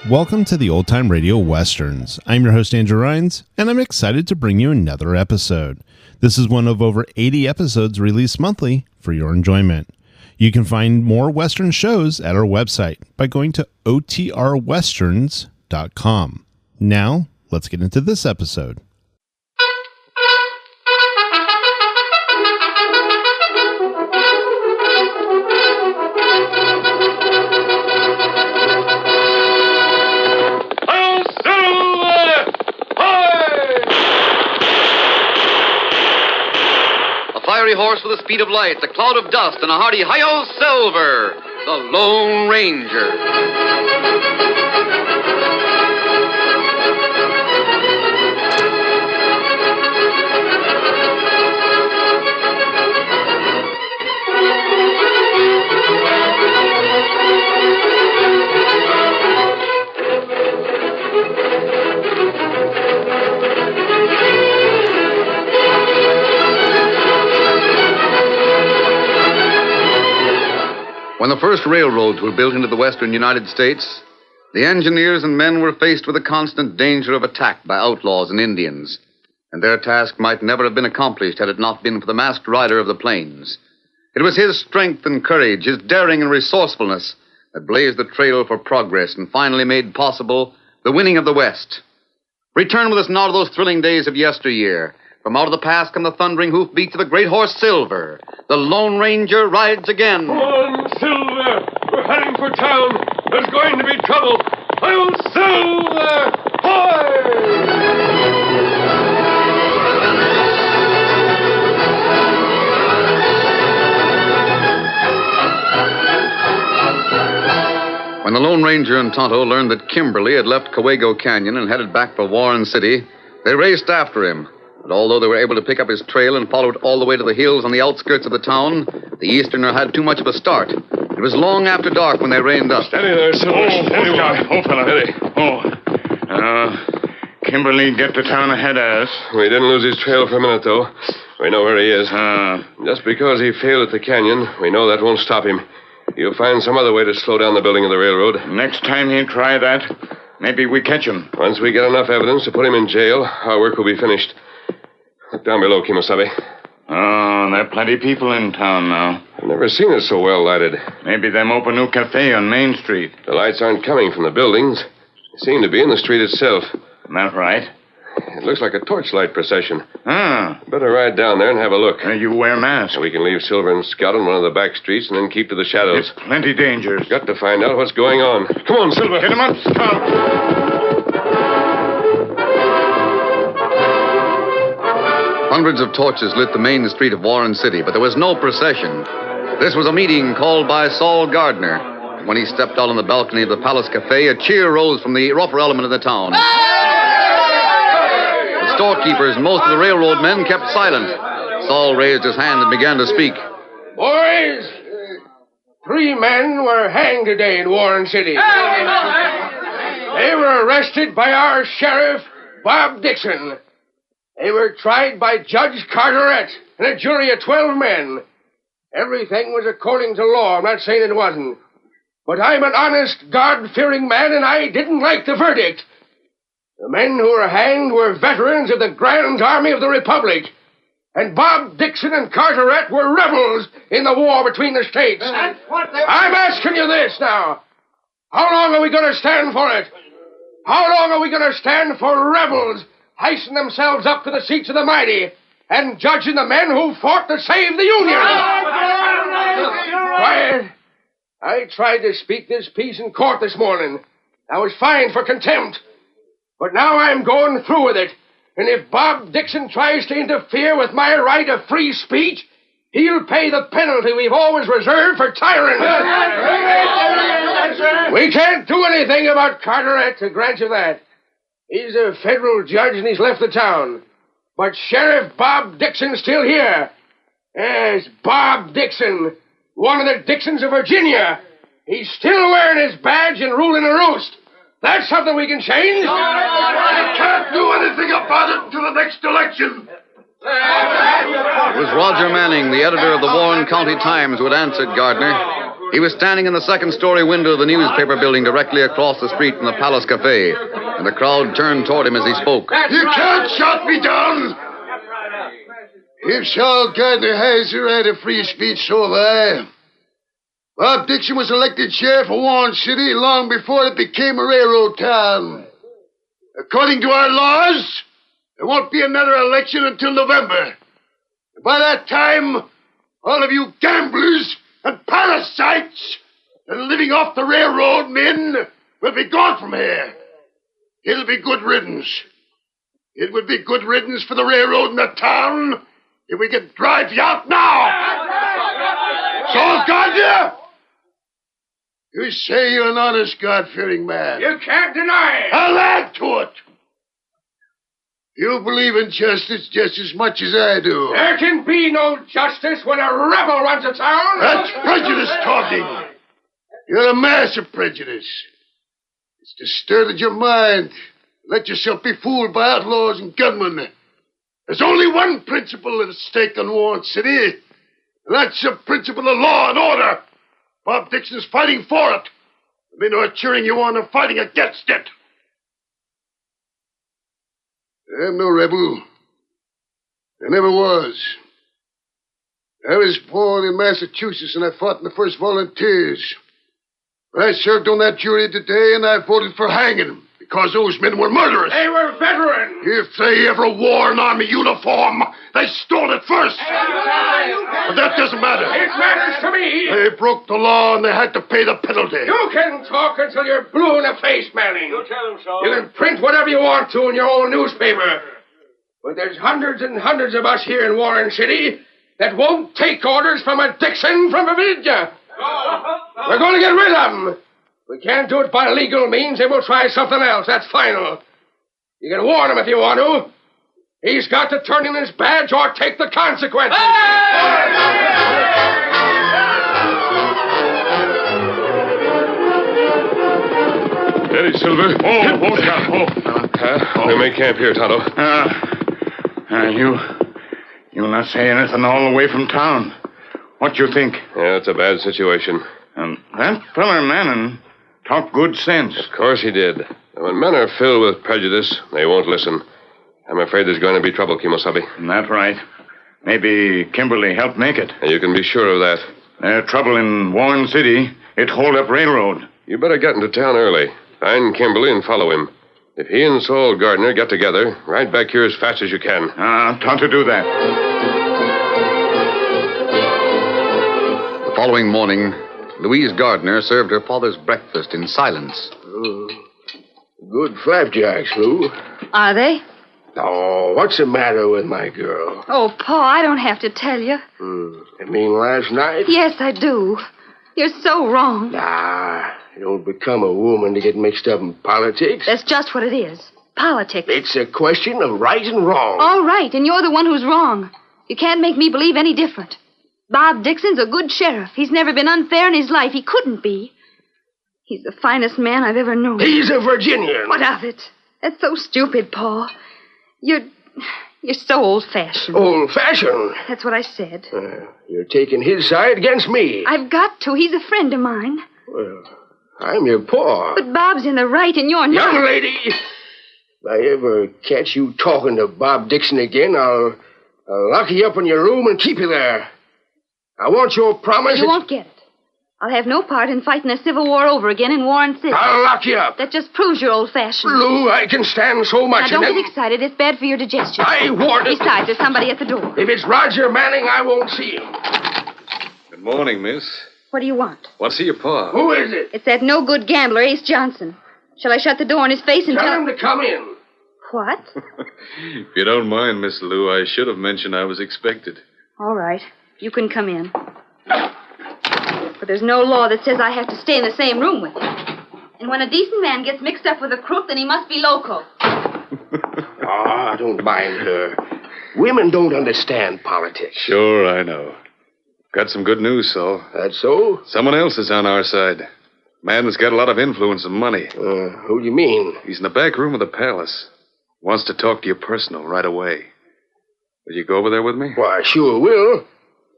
Welcome to the Old Time Radio Westerns. I'm your host, Andrew Rhynes, and I'm excited to bring you another episode. This is one of over 80 episodes released monthly for your enjoyment. You can find more Western shows at our website by going to OTRwesterns.com. Now, let's get into this episode. Horse with the speed of light, a cloud of dust, and a hearty hi-yo silver, the Lone Ranger. When the first railroads were built into the western United States, the engineers and men were faced with the constant danger of attack by outlaws and Indians, and their task might never have been accomplished had it not been for the masked rider of the plains. It was his strength and courage, his daring and resourcefulness that blazed the trail for progress and finally made possible the winning of the West. Return with us now to those thrilling days of yesteryear. From out of the past come the thundering hoofbeats of the great horse Silver. The Lone Ranger rides again. Come on, Silver. We're heading for town. There's going to be trouble. Hi-yo, Silver! Hi! When the Lone Ranger and Tonto learned that Kimberly had left Cowego Canyon and headed back for Warren City, they raced after him. But although they were able to pick up his trail and follow it all the way to the hills on the outskirts of the town, the Easterner had too much of a start. It was long after dark when they reined up. Steady there, Silver. Steady, fella. Steady. Kimberly get to town ahead of us. We didn't lose his trail for a minute, though. We know where he is. Just because he failed at the canyon, we know that won't stop him. He'll find some other way to slow down the building of the railroad. Next time he try that, maybe we catch him. Once we get enough evidence to put him in jail, our work will be finished. Look down below, Kimosabe. Oh, there are plenty of people in town now. I've never seen it so well lighted. Maybe them open new cafe on Main Street. The lights aren't coming from the buildings. They seem to be in the street itself. That right? It looks like a torchlight procession. Ah. Better ride down there and have a look. You wear masks. We can leave Silver and Scout on one of the back streets and then keep to the shadows. It's plenty dangerous. Got to find out what's going on. Come on, Silver. Hit him up, Scout. Hundreds of torches lit the main street of Warren City, but there was no procession. This was a meeting called by Saul Gardner. When he stepped out on the balcony of the Palace Cafe, a cheer rose from the rougher element of the town. The storekeepers and most of the railroad men kept silent. Saul raised his hand and began to speak. Boys, 3 men were hanged today in Warren City. They were arrested by our sheriff, Bob Dixon. They were tried by Judge Carteret and a jury of 12 men. Everything was according to law. I'm not saying it wasn't. But I'm an honest, God-fearing man, and I didn't like the verdict. The men who were hanged were veterans of the Grand Army of the Republic. And Bob Dixon and Carteret were rebels in the war between the states. I'm asking you this now. How long are we going to stand for it? How long are we going to stand for rebels heisting themselves up to the seats of the mighty and judging the men who fought to save the Union? Quiet. I tried to speak this piece in court this morning. I was fined for contempt. But now I'm going through with it. And if Bob Dixon tries to interfere with my right of free speech, he'll pay the penalty we've always reserved for tyrants. We can't do anything about Carteret, to grant you that. He's a federal judge and he's left the town. But Sheriff Bob Dixon's still here. Yes, Bob Dixon, one of the Dixons of Virginia. He's still wearing his badge and ruling the roost. That's something we can change. You can't do anything about it until the next election. It was Roger Manning, the editor of the Warren County Times, who had answered Gardner. He was standing in the second-story window of the newspaper building directly across the street from the Palace Cafe, and the crowd turned toward him as he spoke. You can't shut me down. If Charles Gardner has the right of free speech, so have I. Bob Dixon was elected sheriff of Warren City long before it became a railroad town. According to our laws, there won't be another election until November. By that time, all of you gamblers and parasites that are living off the railroad men will be gone from here. It'll be good riddance. It would be good riddance for the railroad in the town if we could drive you out now. So, Gardner, you say you're an honest, God-fearing man. You can't deny it. I'll add to it. You believe in justice just as much as I do. There can be no justice when a rebel runs a town. That's prejudice talking. You're a mass of prejudice. It's distorted your mind. Let yourself be fooled by outlaws and gunmen. There's only one principle at stake in Warren City, and that's the principle of law and order. Bob Dixon's fighting for it. The men who are cheering you on are fighting against it. I'm no rebel. I never was. I was born in Massachusetts, and I fought in the first volunteers. But I served on that jury today, and I voted for hanging because those men were murderers. They were veterans. If they ever wore an army uniform, they stole it first. But that doesn't matter. It matters to me. They broke the law, and they had to pay the penalty. You can talk until you're blue in the face, Manning. You tell him so. You can print whatever you want to in your own newspaper. But there's hundreds and hundreds of us here in Warren City that won't take orders from a Dixon from a Virginia. We're going to get rid of them. We can't do it by legal means, and we'll try something else. That's final. You can warn him if you want to. He's got to turn in his badge or take the consequences. Steady, Silver. We make camp here, Tonto. You'll not say anything all the way from town. What you think? Yeah, it's a bad situation. That feller Manning talked good sense. Of course he did. And when men are filled with prejudice, they won't listen. I'm afraid there's going to be trouble, Kimosabe. That's right. Maybe Kimberly helped make it. And you can be sure of that. There's trouble in Warren City. It hold up railroad. You better get into town early. Find Kimberly and follow him. If he and Saul Gardner get together, ride back here as fast as you can. Tonto do that. The following morning, Louise Gardner served her father's breakfast in silence. Good flapjacks, Lou. Are they? Oh, what's the matter with my girl? Oh, Pa, I don't have to tell you. You mean last night? Yes, I do. You're so wrong. Nah, you don't become a woman to get mixed up in politics. That's just what it is. Politics. It's a question of right and wrong. All right, and you're the one who's wrong. You can't make me believe any different. Bob Dixon's a good sheriff. He's never been unfair in his life. He couldn't be. He's the finest man I've ever known. He's a Virginian. What of it? That's so stupid, Pa. You're so old-fashioned. Old-fashioned? That's what I said. You're taking his side against me. I've got to. He's a friend of mine. Well, I'm your pa. But Bob's in the right and you're not. Young lady, if I ever catch you talking to Bob Dixon again, I'll lock you up in your room and keep you there. I want your promise. You won't get it. I'll have no part in fighting a civil war over again in Warren City. I'll lock you up. That just proves you're old-fashioned. Lou, I can stand so much. Now, don't get excited. It's bad for your digestion. I warned you. Besides, there's somebody at the door. If it's Roger Manning, I won't see him. Good morning, miss. What do you want? Want to see your pa? Who is it? It's that no-good gambler, Ace Johnson. Shall I shut the door in his face and Tell him to come in. What? If you don't mind, Miss Lou, I should have mentioned I was expected. All right. You can come in. But there's no law that says I have to stay in the same room with you. And when a decent man gets mixed up with a crook, then he must be loco. Don't mind her. Women don't understand politics. Sure, I know. Got some good news, Saul. That's so? Someone else is on our side. Man has got a lot of influence and money. Who do you mean? He's in the back room of the palace. Wants to talk to you personal right away. Will you go over there with me? Why, I sure will.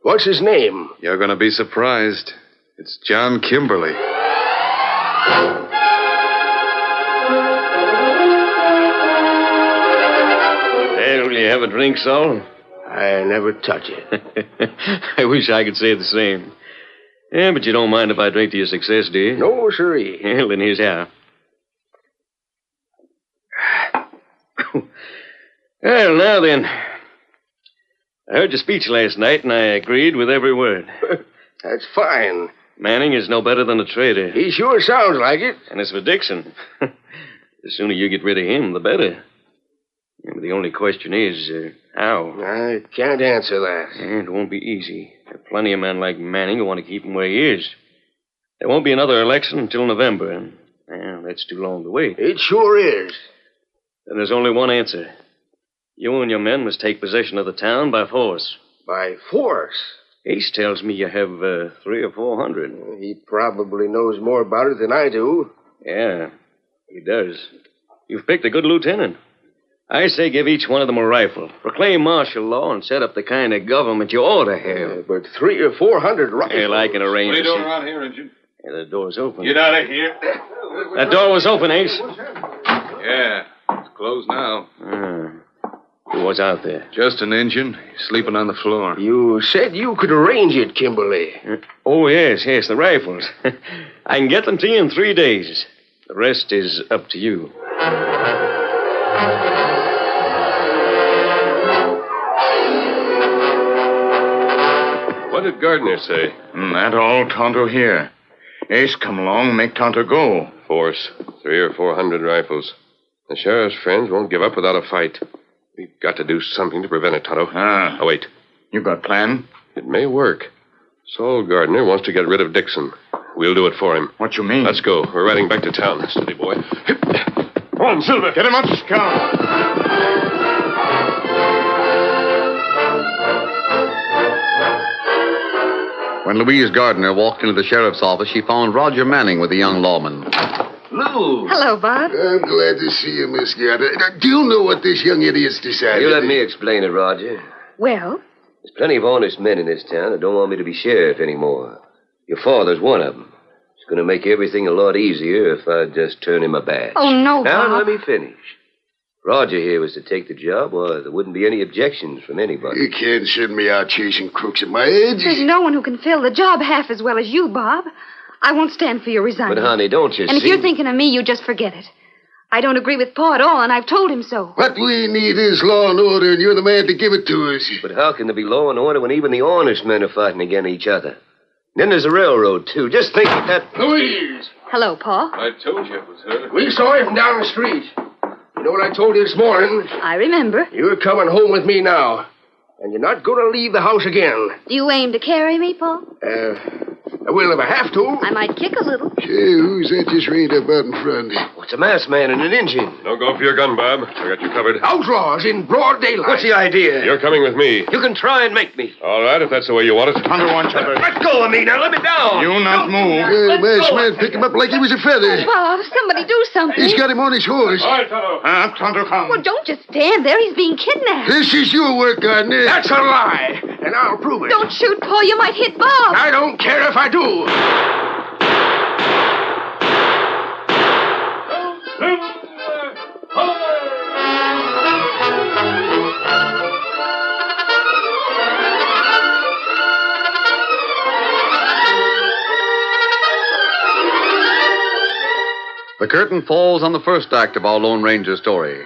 What's his name? You're going to be surprised. It's John Kimberly. Well, will you have a drink, Saul? I never touch it. I wish I could say the same. Yeah, but you don't mind if I drink to your success, do you? No, sirree. Well, then here's how. Well, now then. I heard your speech last night, and I agreed with every word. That's fine. Manning is no better than a traitor. He sure sounds like it. And as for Dixon, the sooner you get rid of him, the better. Yeah, but the only question is, how? I can't answer that. Yeah, it won't be easy. There are plenty of men like Manning who want to keep him where he is. There won't be another election until November, and that's too long to wait. It sure is. Then there's only one answer. You and your men must take possession of the town by force. By force? Ace tells me you have 300 or 400. He probably knows more about it than I do. Yeah, he does. You've picked a good lieutenant. I say give each one of them a rifle. Proclaim martial law and set up the kind of government you ought to have. But 300 or 400 rifles. Well, I can arrange What are you doing it. around here, Injun? Yeah, the door's open. Get out of here. That door was open, Ace. Yeah, it's closed now. Who was out there? Just an Injun. He's sleeping on the floor. You said you could arrange it, Kimberly. Oh, yes, the rifles. I can get them to you in 3 days. The rest is up to you. What did Gardner say? That all, Tonto here. Ace come along, make Tonto go. Force. 300 or 400 rifles. The sheriff's friends won't give up without a fight. We've got to do something to prevent it, Tonto. Oh, wait. You got plan? It may work. Saul Gardner wants to get rid of Dixon. We'll do it for him. What you mean? Let's go. We're riding back to town. Steady, boy. Come on, Silver. Get him up, Scout. When Louise Gardner walked into the sheriff's office, she found Roger Manning with the young lawman. Lou. Hello, Bob. I'm glad to see you, Miss Gardner. Do you know what this young idiot's decided? You let me explain it, Roger. Well, There's plenty of honest men in this town that don't want me to be sheriff anymore. Your father's one of them. It's going to make everything a lot easier if I just turn him a badge. oh, no, Now, Bob. let me finish. Roger here was to take the job, or there wouldn't be any objections from anybody. You can't send me out chasing crooks at my age. There's no one who can fill the job half as well as you, Bob. I won't stand for your resignation. But, honey, don't you And see... if you're thinking of me, you just forget it. I don't agree with Pa at all, and I've told him so. What we need is law and order, and you're the man to give it to us. But how can there be law and order when even the honest men are fighting against each other? Then there's the railroad, too. Just think of that... Louise. Hello, Pa. I told you it was her. We saw him down the street. You know what I told you this morning? I remember. You're coming home with me now. And you're not going to leave the house again. Do you aim to carry me, Pa? Well, if I have to. I might kick a little. Say, who's that just reined up out in front? What's a masked man and an Indian? Don't go for your gun, Bob. I got you covered. Outlaws in broad daylight. What's the idea? You're coming with me. You can try and make me. All right, if that's the way you want it. Tonto wants you. Let go of me now. Let me down. You not move. Masked man picked him up like he was a feather. Bob, somebody do something. He's got him on his horse. All right, Tonto. Tonto, come. Well, don't just stand there. He's being kidnapped. This is your work, Gardner. That's a lie. And I'll prove it. Don't shoot, Pa. You might hit Bob. I don't care if I do. The curtain falls on the first act of our Lone Ranger story.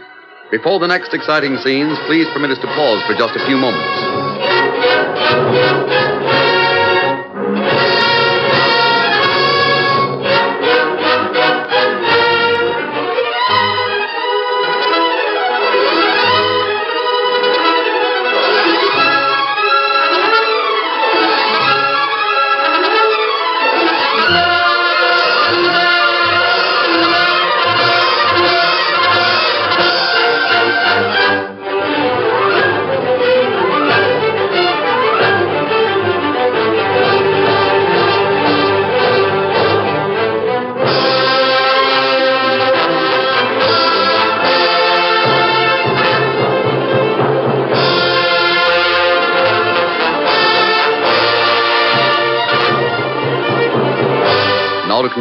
Before the next exciting scenes, please permit us to pause for just a few moments.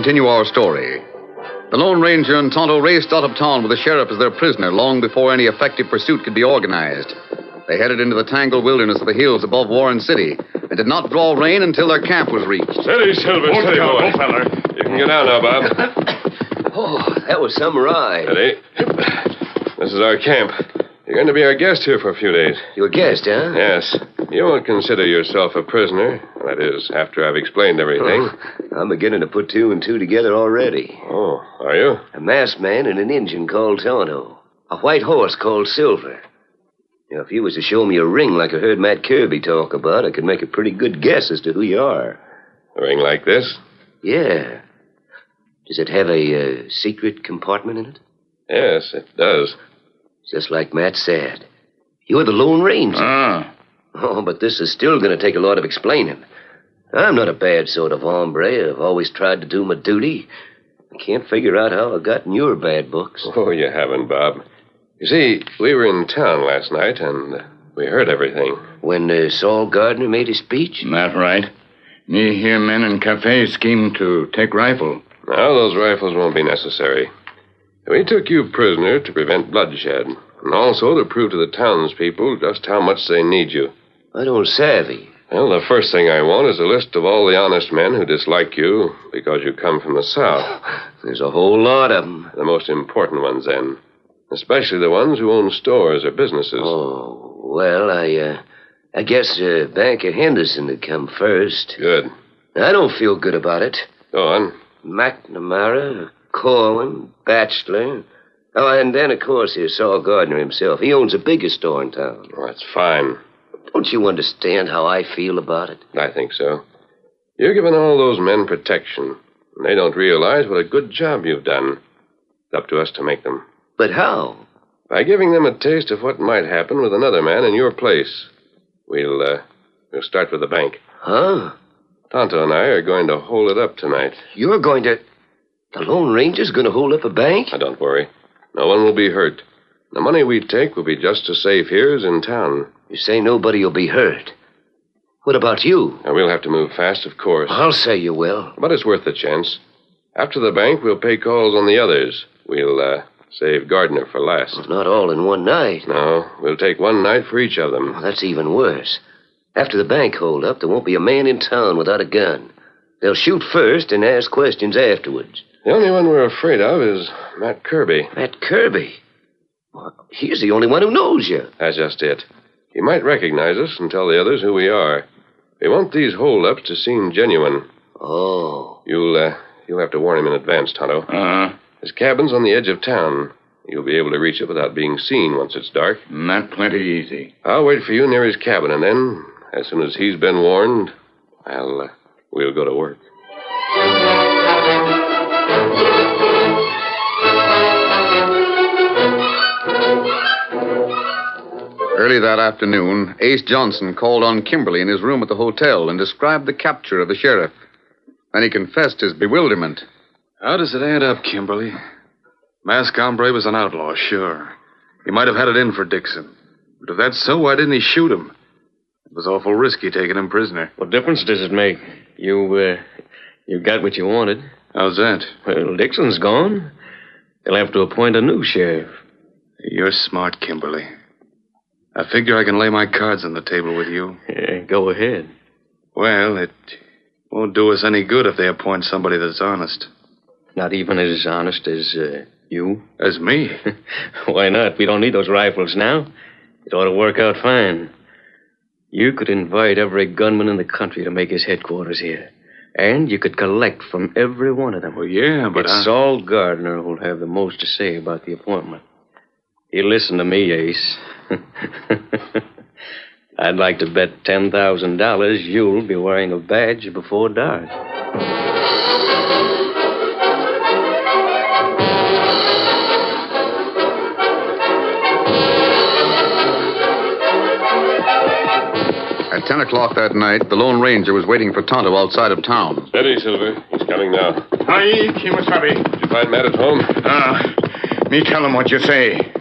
continue our story. The Lone Ranger and Tonto raced out of town with the sheriff as their prisoner long before any effective pursuit could be organized. They headed into the tangled wilderness of the hills above Warren City and did not draw rein until their camp was reached. Steady, Silver, steady, boy. Feller. You can get down now, Bob. Oh, that was some ride. Steady. This is our camp. You're going to be our guest here for a few days. Your guest, huh? Yes. You won't consider yourself a prisoner. That is, after I've explained everything. I'm beginning to put two and two together already. Oh, are you? A masked man and an Indian called Tonto. A white horse called Silver. Now, if you was to show me a ring like I heard Matt Kirby talk about, I could make a pretty good guess as to who you are. A ring like this? Yeah. Does it have a secret compartment in it? Yes, it does. Just like Matt said. You're the Lone Ranger. Oh, but this is still going to take a lot of explaining. I'm not a bad sort of hombre. I've always tried to do my duty. I can't figure out how I got in your bad books. Oh, you haven't, Bob. You see, we were in town last night, and we heard everything. When Saul Gardner made his speech? That right. Me hear men in cafes scheme to take rifle. Now, those rifles won't be necessary. We took you prisoner to prevent bloodshed, and also to prove to the townspeople just how much they need you. I don't savvy. Well, the first thing I want is a list of all the honest men who dislike you because you come from the South. There's a whole lot of them. The most important ones, then. Especially the ones who own stores or businesses. Oh, well, I guess Banker Henderson would come first. Good. I don't feel good about it. Go on. McNamara, Corwin, Batchelor. Oh, and then, of course, here's Saul Gardner himself. He owns the biggest store in town. Oh, that's fine. Don't you understand how I feel about it? I think so. You're giving all those men protection, and they don't realize what a good job you've done. It's up to us to make them. But how? By giving them a taste of what might happen with another man in your place. We'll start with the bank. Huh? Tonto and I are going to hold it up tonight. You're going to... The Lone Ranger's going to hold up a bank? Now, don't worry. No one will be hurt. The money we take will be just as safe here as in town. You say nobody will be hurt. What about you? Now, we'll have to move fast, of course. I'll say you will. But it's worth the chance. After the bank, we'll pay calls on the others. We'll, save Gardner for last. Well, not all in one night. No, we'll take one night for each of them. Well, that's even worse. After the bank hold up, there won't be a man in town without a gun. They'll shoot first and ask questions afterwards. The only one we're afraid of is Matt Kirby. Matt Kirby? Well, he's the only one who knows you. That's just it. He might recognize us and tell the others who we are. We want these hold-ups to seem genuine. Oh. You'll have to warn him in advance, Tonto. His cabin's on the edge of town. You'll be able to reach it without being seen once it's dark. Not plenty easy. I'll wait for you near his cabin, and then, as soon as he's been warned, we'll go to work. Early that afternoon, Ace Johnson called on Kimberly in his room at the hotel and described the capture of the sheriff. Then he confessed his bewilderment. How does it add up, Kimberly? Masked hombre was an outlaw, sure. He might have had it in for Dixon. But if that's so, why didn't he shoot him? It was awful risky taking him prisoner. What difference does it make? You got what you wanted. How's that? Well, Dixon's gone. They'll have to appoint a new sheriff. You're smart, Kimberly. I figure I can lay my cards on the table with you. Yeah, go ahead. Well, it won't do us any good if they appoint somebody that's honest. Not even as honest as you? As me? Why not? We don't need those rifles now. It ought to work out fine. You could invite every gunman in the country to make his headquarters here. And you could collect from every one of them. Well, yeah, but it's Saul Gardner who'll have the most to say about the appointment. You listen to me, Ace. I'd like to bet $10,000 you'll be wearing a badge before dark. At 10 o'clock that night, the Lone Ranger was waiting for Tonto outside of town. Steady, Silver. He's coming now. Hi, Kimasabi. Did you find Matt at home? Me tell him what you say.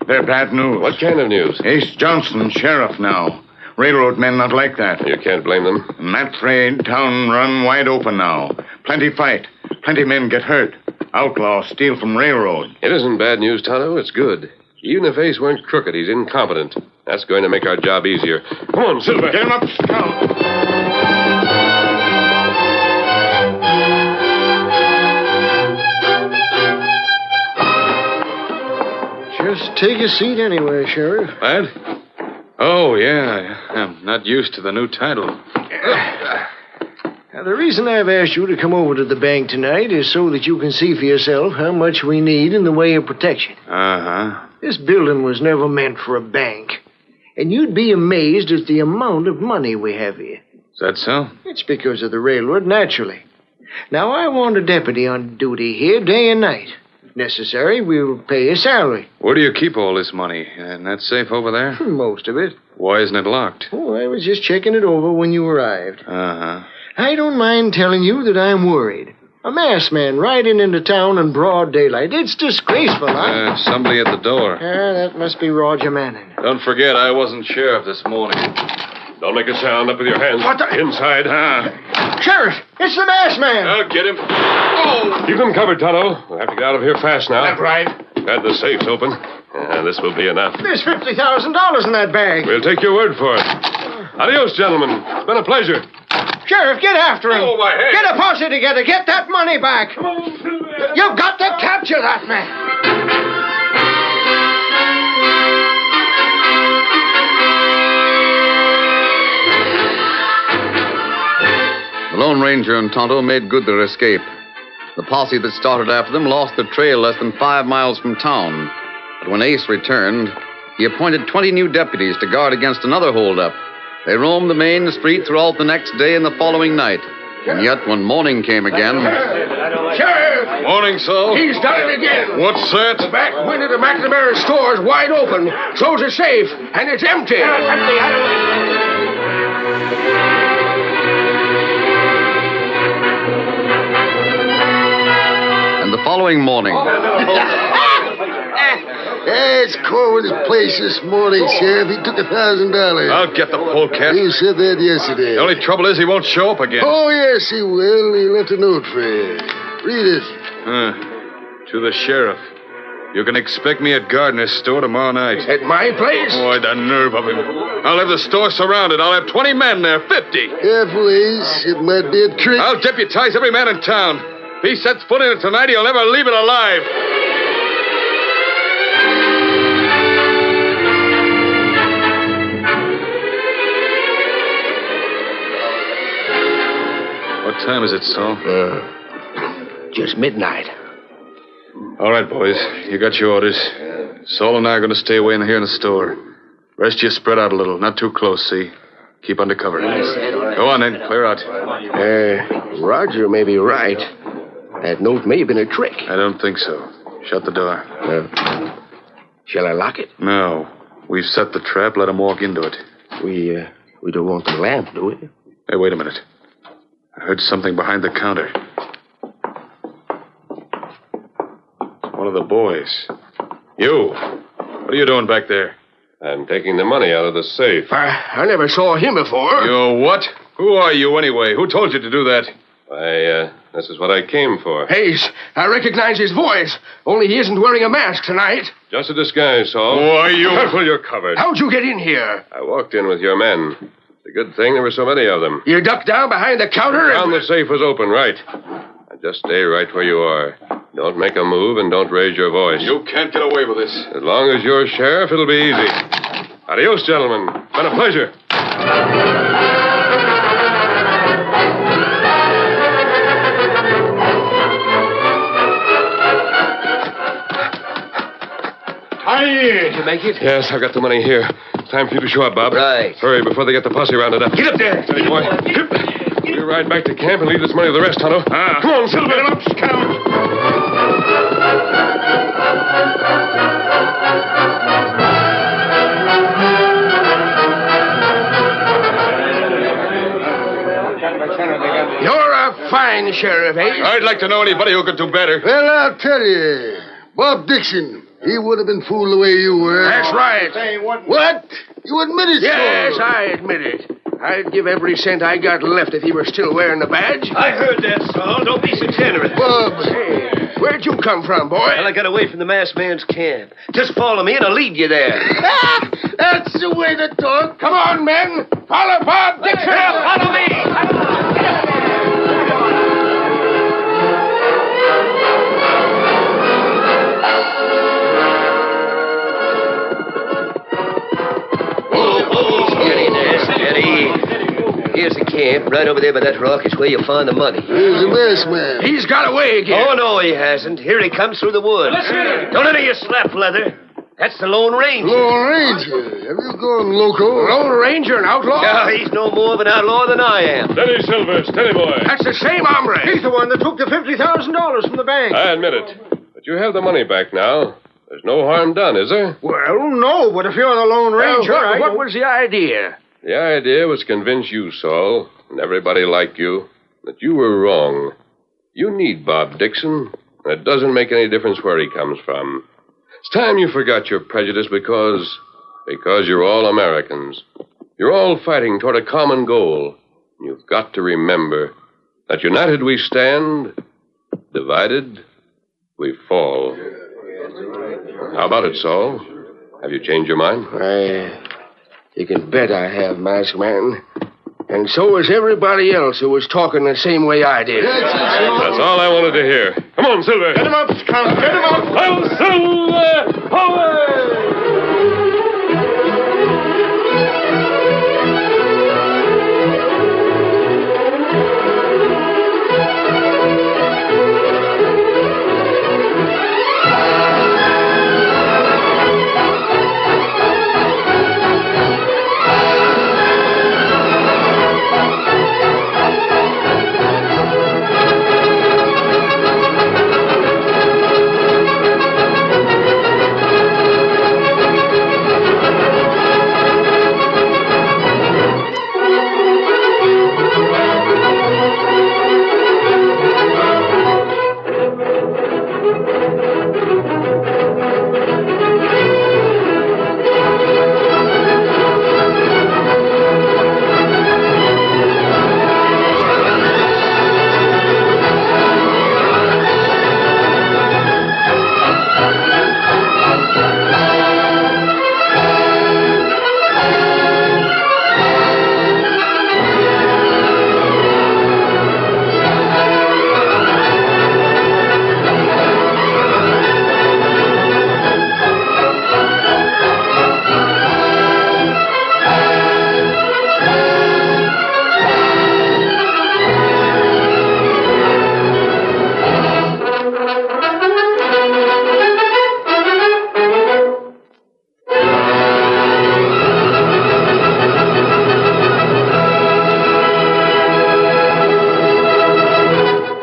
They're bad news. What kind of news? Ace Johnson, sheriff now. Railroad men not like that. You can't blame them. Matt Frade, town run wide open now. Plenty fight. Plenty men get hurt. Outlaws steal from railroad. It isn't bad news, Tonto. It's good. Even if Ace weren't crooked, he's incompetent. That's going to make our job easier. Come on, Silver. Get him up, Scout. Just take a seat anyway, Sheriff. Lad? Oh, yeah. I'm not used to the new title. Now, the reason I've asked you to come over to the bank tonight is so that you can see for yourself how much we need in the way of protection. Uh-huh. This building was never meant for a bank. And you'd be amazed at the amount of money we have here. Is that so? It's because of the railroad, naturally. Now, I want a deputy on duty here day and night. If necessary, we'll pay a salary. Where do you keep all this money? In that safe over there? Most of it. Why isn't it locked? Oh, I was just checking it over when you arrived. Uh-huh. I don't mind telling you that I'm worried. A masked man riding into town in broad daylight. It's disgraceful, huh? Somebody at the door. That must be Roger Manning. Don't forget, I wasn't sheriff this morning. Don't make a sound. Up with your hands. What the... Inside. Sheriff, it's the masked man. I'll get him. Oh! Keep them covered, Tonto. We'll have to get out of here fast now. That's right. Had the safes open. This will be enough. There's $50,000 in that bag. We'll take your word for it. Adios, gentlemen. It's been a pleasure. Sheriff, get after him. Oh, my head. Get a posse together. Get that money back. Come on, Silver. You've got to capture that man. The Lone Ranger and Tonto made good their escape. The posse that started after them lost their trail less than 5 miles from town. But when Ace returned, he appointed 20 new deputies to guard against another holdup. They roamed the main street throughout the next day and the following night. And yet, when morning came again... Sheriff! Morning, Saul. He's done it again. What's that? The back window to McNamara's store is wide open. So's a safe, and it's empty. And the following morning... It's Corwin's place this morning, Sheriff. He took $1,000. I'll get the polecat. You said that yesterday. The only trouble is he won't show up again. Oh, yes, he will. He left a note for you. Read it. To the sheriff. You can expect me at Gardner's store tomorrow night. At my place? Boy, the nerve of him. I'll have the store surrounded. I'll have 20 men there, 50. Careful, Ace. It might be a trick. I'll deputize every man in town. If he sets foot in it tonight, he'll never leave it alive. What time is it, Saul? Just midnight. All right, boys. You got your orders. Saul and I are going to stay away in here in the store. Rest you spread out a little. Not too close, see? Keep under cover. Go on, then. Clear out. Roger may be right. That note may have been a trick. I don't think so. Shut the door. Shall I lock it? No. We've set the trap. Let him walk into it. We don't want the lamp, do we? Hey, wait a minute. I heard something behind the counter. It's one of the boys. You. What are you doing back there? I'm taking the money out of the safe. I never saw him before. You what? Who are you, anyway? Who told you to do that? This is what I came for. Ace, I recognize his voice. Only he isn't wearing a mask tonight. Just a disguise, Saul. Who are you? Careful, you're covered. How'd you get in here? I walked in with your men. It's a good thing there were so many of them. You ducked down behind the counter and... Found the safe was open, right. Now just stay right where you are. Don't make a move and don't raise your voice. You can't get away with this. As long as you're sheriff, it'll be easy. Adios, gentlemen. Been a pleasure. Did you make it? Yes, I've got the money here. Time for you to show up, Bob. Right. Hurry before they get the posse rounded up. Get up there. Steady, boy. We'll ride back to camp and leave this money to the rest, Tonto. Come on, Silver. Get up, Scout. You're a fine sheriff, Ace. I'd like to know anybody who could do better. Well, I'll tell you. Bob Dixon. He would have been fooled the way you were. That's right. What? You admit it, Yes, Saul. I admit it. I'd give every cent I got left if he were still wearing the badge. I heard that, Saul. Don't be so generous. Bob. Hey, where'd you come from, boy? Well, I got away from the masked man's camp. Just follow me and I'll lead you there. That's the way to talk. Come on, men. Follow Bob Dixon. Follow me. Here's the camp. Right over there by that rock is where you'll find the money. Here's the masked man. He's got away again. Oh, no, he hasn't. Here he comes through the woods. Don't let you slap leather. That's the Lone Ranger. Lone Ranger? Have you gone loco? Lone Ranger, an outlaw? No, he's no more of an outlaw than I am. Steady, Silver. Steady, boy. That's the same hombre. He's the one that took the $50,000 from the bank. I admit it. But you have the money back now. There's no harm done, is there? Well, no, but if you're the Lone Ranger, What was the idea? The idea was to convince you, Saul, and everybody like you, that you were wrong. You need Bob Dixon, and it doesn't make any difference where he comes from. It's time you forgot your prejudice because you're all Americans. You're all fighting toward a common goal. You've got to remember that united we stand, divided we fall. How about it, Saul? Have you changed your mind? You can bet I have, masked man. And so is everybody else who was talking the same way I did. That's all I wanted to hear. Come on, Silver. Get him up, Count. Get him up. Oh, Silver! Away!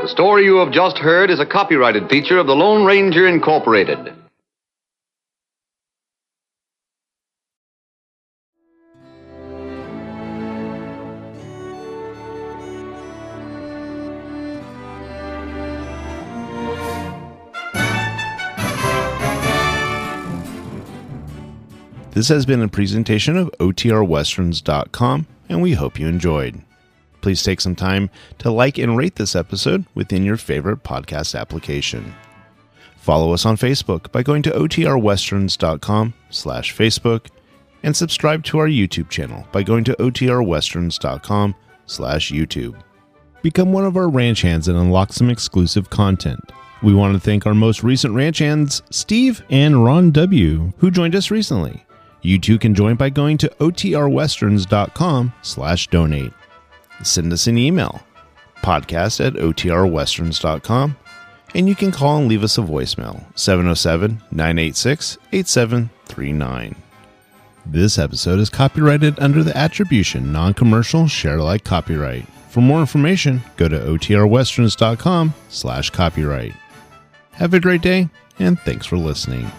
The story you have just heard is a copyrighted feature of the Lone Ranger Incorporated. This has been a presentation of OTRWesterns.com, and we hope you enjoyed. Please take some time to like and rate this episode within your favorite podcast application. Follow us on Facebook by going to OTRWesterns.com/Facebook and subscribe to our YouTube channel by going to OTRWesterns.com/YouTube. Become one of our ranch hands and unlock some exclusive content. We want to thank our most recent ranch hands, Steve and Ron W., who joined us recently. You too can join by going to OTRWesterns.com/donate. Send us an email, podcast@OTRWesterns.com, and you can call and leave us a voicemail, 707-986-8739. This episode is copyrighted under the attribution, non-commercial, share-alike copyright. For more information, go to OTRWesterns.com/copyright. Have a great day, and thanks for listening.